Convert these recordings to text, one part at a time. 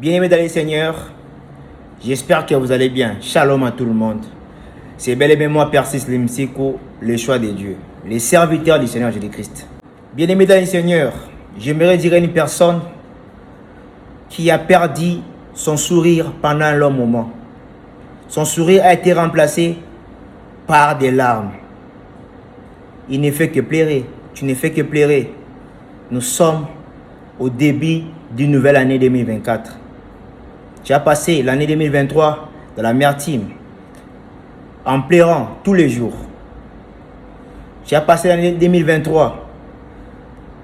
Bien-aimés dans les Seigneurs, j'espère que vous allez bien. Shalom à tout le monde. C'est bel et bien moi, Persis Limsiko, le choix de Dieu, les serviteurs du Seigneur Jésus-Christ. Bien-aimés dans les Seigneurs, j'aimerais dire à une personne qui a perdu son sourire pendant un long moment. Son sourire a été remplacé par des larmes. Il ne fait que pleurer. Tu ne fais que pleurer. Nous sommes au début d'une nouvelle année 2024. Tu as passé l'année 2023 dans l'amertume, en pleurant tous les jours. Tu as passé l'année 2023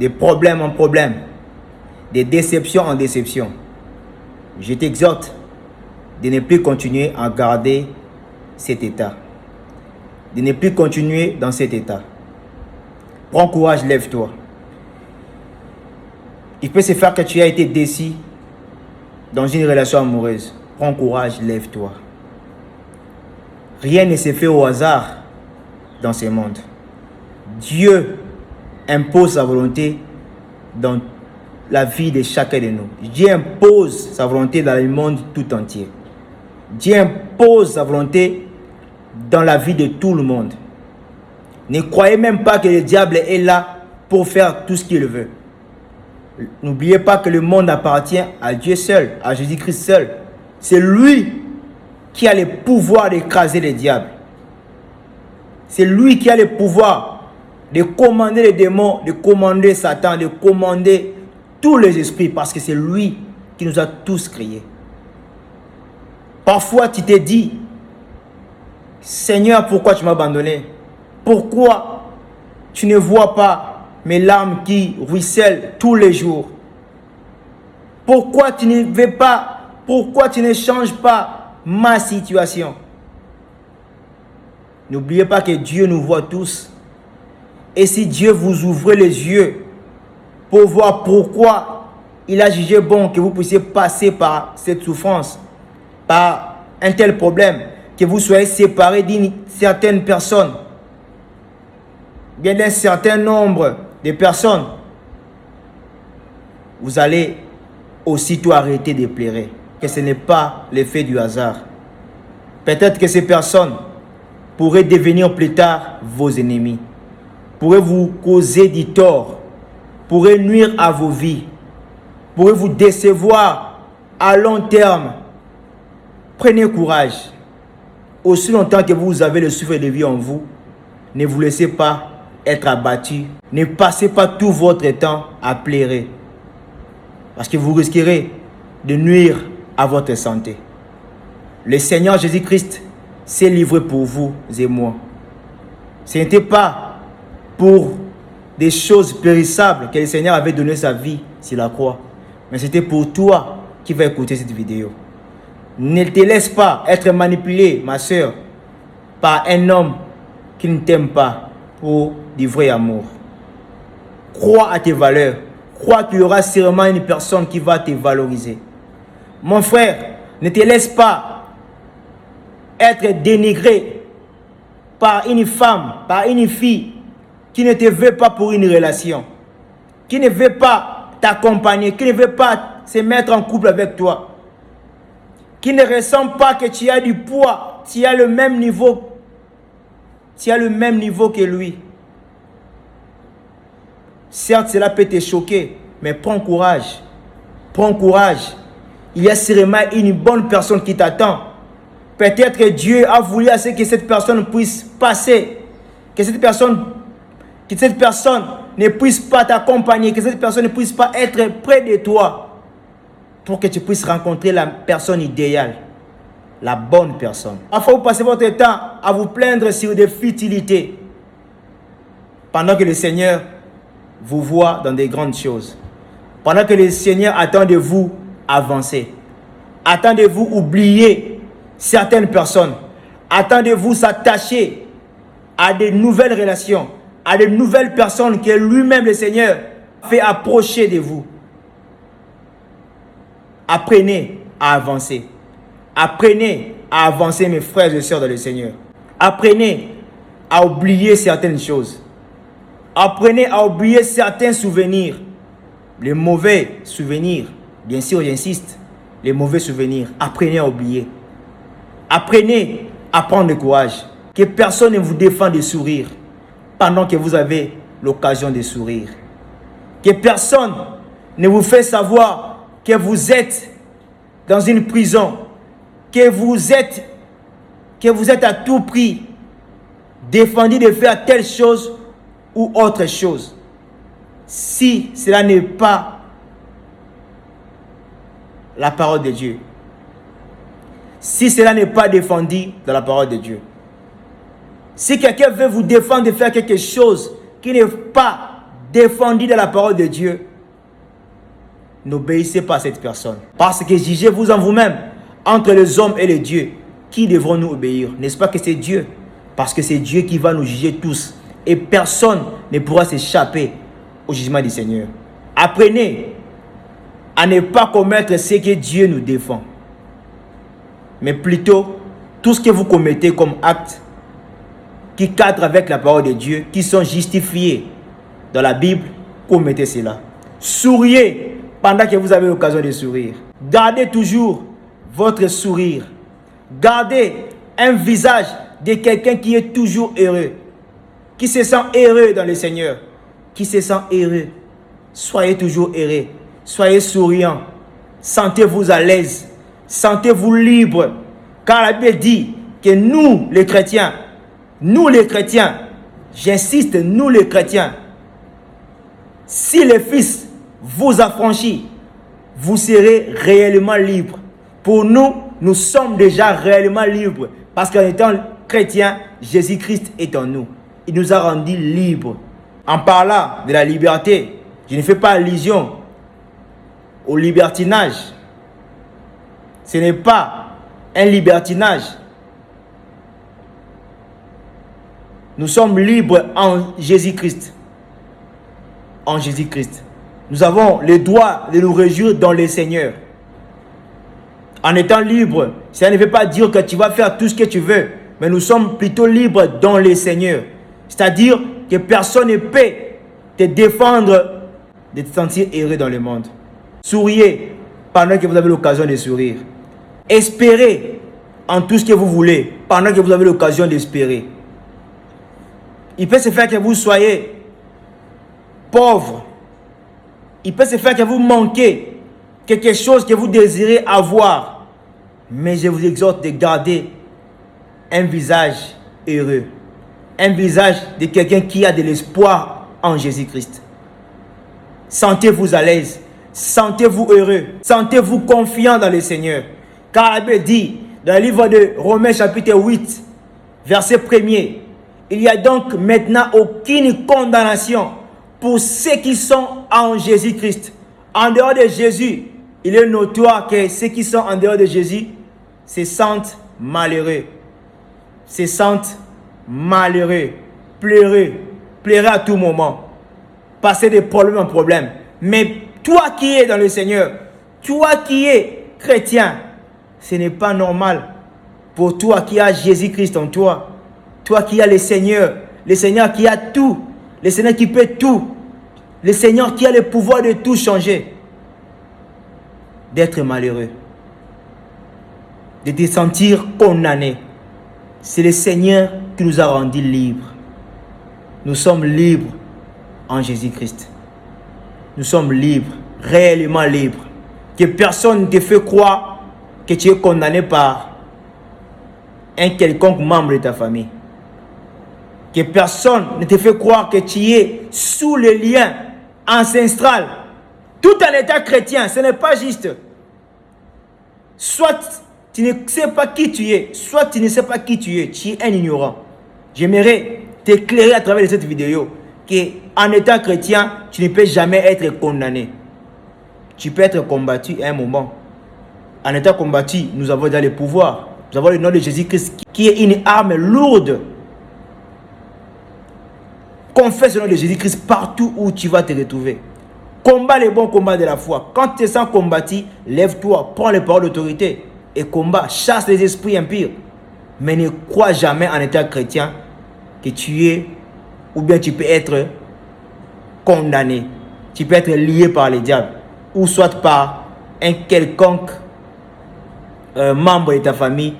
de problème en problème, de déception en déception. Je t'exhorte de ne plus continuer à garder cet état. De ne plus continuer dans cet état. Prends courage, lève-toi. Il peut se faire que tu as été déçu dans une relation amoureuse. Prends courage, lève-toi. Rien ne se fait au hasard dans ce monde. Dieu impose sa volonté dans la vie de chacun de nous. Dieu impose sa volonté dans le monde tout entier. Dieu impose sa volonté dans la vie de tout le monde. Ne croyez même pas que le diable est là pour faire tout ce qu'il veut. N'oubliez pas que le monde appartient à Dieu seul, à Jésus-Christ seul. C'est lui qui a le pouvoir d'écraser le diable. C'est lui qui a le pouvoir de commander les démons, de commander Satan, de commander tous les esprits, parce que c'est lui qui nous a tous créés. Parfois, tu t'es dit, Seigneur, pourquoi tu m'as abandonné? Pourquoi tu ne vois pas mes larmes qui ruissellent tous les jours? Pourquoi tu ne veux pas, pourquoi tu ne changes pas ma situation? N'oubliez pas que Dieu nous voit tous. Et si Dieu vous ouvre les yeux pour voir pourquoi il a jugé bon que vous puissiez passer par cette souffrance, par un tel problème, que vous soyez séparés d'une certaine personne, bien d'un certain nombre de personnes, vous allez aussitôt arrêter de pleurer. Que ce n'est pas l'effet du hasard. Peut-être que ces personnes pourraient devenir plus tard vos ennemis, pourraient vous causer du tort, pourraient nuire à vos vies, pourraient vous décevoir à long terme. Prenez courage. Aussi longtemps que vous avez le souffle de vie en vous, ne vous laissez pas être abattu. Ne passez pas tout votre temps à pleurer. Parce que vous risquerez de nuire à votre santé. Le Seigneur Jésus-Christ s'est livré pour vous et moi. Ce n'était pas pour des choses périssables que le Seigneur avait donné sa vie sur la croix. Mais c'était pour toi qui vas écouter cette vidéo. Ne te laisse pas être manipulé, ma soeur, par un homme qui ne t'aime pas pour du vrai amour. Crois à tes valeurs. Crois qu'il y aura sûrement une personne qui va te valoriser. Mon frère, ne te laisse pas être dénigré par une femme, par une fille qui ne te veut pas pour une relation, qui ne veut pas t'accompagner, qui ne veut pas se mettre en couple avec toi, qui ne ressent pas que tu as du poids, tu as le même niveau, que lui. Certes, cela peut te choquer, mais prends courage. Prends courage. Il y a sûrement une bonne personne qui t'attend. Peut-être que Dieu a voulu assez que cette personne puisse passer, que cette personne ne puisse pas t'accompagner, que cette personne ne puisse pas être près de toi, pour que tu puisses rencontrer la personne idéale, la bonne personne. Parfois, vous passez votre temps à vous plaindre sur des futilités, pendant que le Seigneur vous voit dans des grandes choses. Pendant que le Seigneur attend de vous avancer. Attend de vous oublier certaines personnes. Attend de vous s'attacher à de nouvelles relations, à de nouvelles personnes que lui-même, le Seigneur, fait approcher de vous. Apprenez à avancer. Apprenez à avancer, mes frères et sœurs dans le Seigneur. Apprenez à oublier certaines choses. Apprenez à oublier certains souvenirs. Les mauvais souvenirs, bien sûr, j'insiste. les mauvais souvenirs. Apprenez à oublier. Apprenez à prendre le courage. Que personne ne vous défend de sourire pendant que vous avez l'occasion de sourire. Que personne ne vous fait savoir que vous êtes dans une prison, que vous êtes à tout prix défendu de faire telle chose ou autre chose. Si cela n'est pas la parole de Dieu, si cela n'est pas défendu dans la parole de Dieu, si quelqu'un veut vous défendre de faire quelque chose qui n'est pas défendu dans la parole de Dieu, n'obéissez pas à cette personne. Parce que jugez-vous en vous-même, entre les hommes et les dieux, qui devront-nous obéir? N'est-ce pas que c'est Dieu? Parce que c'est Dieu qui va nous juger tous. Et personne ne pourra s'échapper au jugement du Seigneur. Apprenez à ne pas commettre ce que Dieu nous défend. Mais plutôt, tout ce que vous commettez comme acte qui cadre avec la parole de Dieu, qui sont justifiés dans la Bible, commettez cela. Souriez pendant que vous avez l'occasion de sourire. Gardez toujours votre sourire. Gardez un visage de quelqu'un qui est toujours heureux, qui se sent heureux dans le Seigneur, qui se sent heureux. Soyez toujours heureux, soyez souriant, sentez-vous à l'aise, sentez-vous libre, car la Bible dit que nous les chrétiens, j'insiste, nous les chrétiens, si le Fils vous affranchit, vous serez réellement libre. Pour nous, nous sommes déjà réellement libres, parce qu'en étant chrétiens, Jésus-Christ est en nous. Il nous a rendus libres. En parlant de la liberté, je ne fais pas allusion au libertinage. Ce n'est pas un libertinage. Nous sommes libres en Jésus-Christ. En Jésus-Christ. Nous avons le droit de nous réjouir dans le Seigneur. En étant libre, ça ne veut pas dire que tu vas faire tout ce que tu veux, mais nous sommes plutôt libres dans le Seigneur. C'est-à-dire que personne ne peut te défendre de te sentir heureux dans le monde. Souriez pendant que vous avez l'occasion de sourire. Espérez en tout ce que vous voulez pendant que vous avez l'occasion d'espérer. Il peut se faire que vous soyez pauvre. Il peut se faire que vous manquez quelque chose que vous désirez avoir. Mais je vous exhorte de garder un visage heureux. Un visage de quelqu'un qui a de l'espoir en Jésus-Christ. Sentez-vous à l'aise. Sentez-vous heureux. Sentez-vous confiant dans le Seigneur. Car la Bible dit dans le livre de Romains chapitre 8, verset 1er, il n'y a donc maintenant aucune condamnation pour ceux qui sont en Jésus-Christ. En dehors de Jésus, il est notoire que ceux qui sont en dehors de Jésus se sentent malheureux. Se sentent malheureux, pleurer à tout moment, passer de problème en problème. Mais toi qui es dans le Seigneur, toi qui es chrétien, ce n'est pas normal. Pour toi qui as Jésus-Christ en toi, toi qui as le Seigneur qui a tout, le Seigneur qui peut tout, le Seigneur qui a le pouvoir de tout changer, d'être malheureux, de te sentir condamné. C'est le Seigneur qui nous a rendus libres. Nous sommes libres en Jésus-Christ. Nous sommes libres, réellement libres. Que personne ne te fait croire que tu es condamné par un quelconque membre de ta famille. Que personne ne te fait croire que tu es sous le lien ancestral. Tout en état chrétien, ce n'est pas juste. Soit tu ne sais pas qui tu es, soit tu ne sais pas qui tu es un ignorant. J'aimerais t'éclairer à travers cette vidéo qu'en étant chrétien, tu ne peux jamais être condamné. Tu peux être combattu à un moment. En étant combattu, nous avons déjà le pouvoir. Nous avons le nom de Jésus-Christ qui est une arme lourde. Confesse le nom de Jésus-Christ partout où tu vas te retrouver. Combat les bons combats de la foi. Quand tu te sens combattu, lève-toi, prends les paroles d'autorité et combat, chasse les esprits impurs. Mais ne crois jamais en étant chrétien que tu es ou bien tu peux être condamné. Tu peux être lié par le diable ou soit par un quelconque membre de ta famille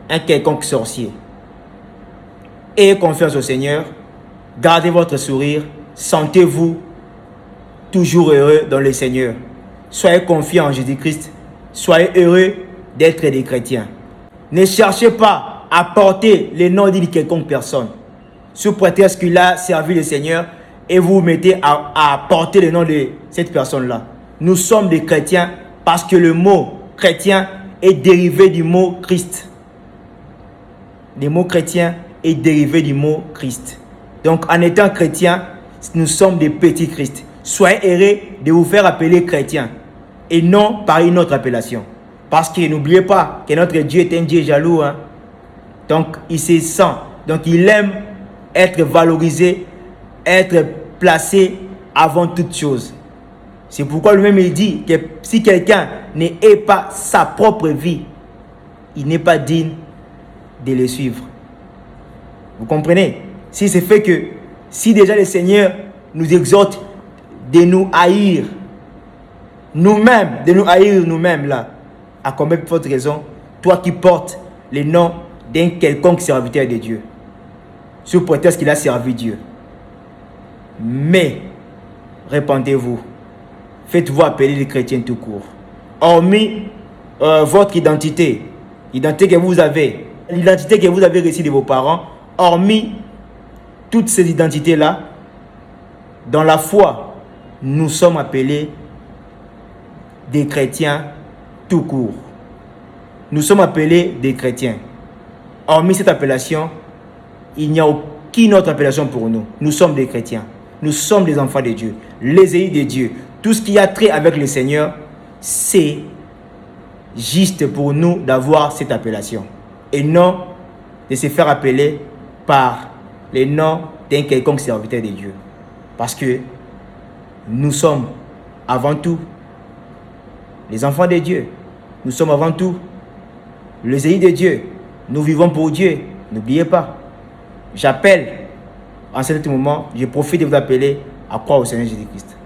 un quelconque sorcier. Ayez confiance au Seigneur, gardez votre sourire, sentez-vous toujours heureux dans le Seigneur. Soyez confiants en Jésus-Christ, soyez heureux d'être des chrétiens. Ne cherchez pas à porter le nom de quelconque personne, sous prétexte qu'il a servi le Seigneur et vous vous mettez à porter le nom de cette personne-là. Nous sommes des chrétiens parce que le mot chrétien est dérivé du mot Christ. Le mot chrétien est dérivé du mot Christ. Donc, en étant chrétien, nous sommes des petits Christ. Soyez heureux de vous faire appeler chrétien et non par une autre appellation. Parce que n'oubliez pas que notre Dieu est un Dieu jaloux. Hein? Donc, il se sent. Donc, il aime être valorisé, être placé avant toute chose. C'est pourquoi lui-même il dit que si quelqu'un n'ait pas sa propre vie, il n'est pas digne de le suivre. Vous comprenez? Si c'est fait que, si déjà le Seigneur nous exhorte de nous haïr, nous-mêmes là, à combien de forte raison, toi qui portes le nom d'un quelconque serviteur de Dieu, sous prétexte qu'il a servi Dieu. Mais, répandez-vous, faites-vous appeler les chrétiens tout court. Hormis votre identité que vous avez, l'identité que vous avez reçue de vos parents, hormis toutes ces identités-là, dans la foi, nous sommes appelés des chrétiens tout court. Nous sommes appelés des chrétiens. Hormis cette appellation, il n'y a aucune autre appellation pour nous. Nous sommes des chrétiens. Nous sommes des enfants de Dieu, les élus de Dieu. Tout ce qui a trait avec le Seigneur, c'est juste pour nous d'avoir cette appellation. Et non de se faire appeler par les noms d'un quelconque serviteur de Dieu. Parce que nous sommes avant tout les enfants de Dieu. Nous sommes avant tout les élus de Dieu. Nous vivons pour Dieu. N'oubliez pas. J'appelle, en ce moment, je profite de vous appeler à croire au Seigneur Jésus-Christ.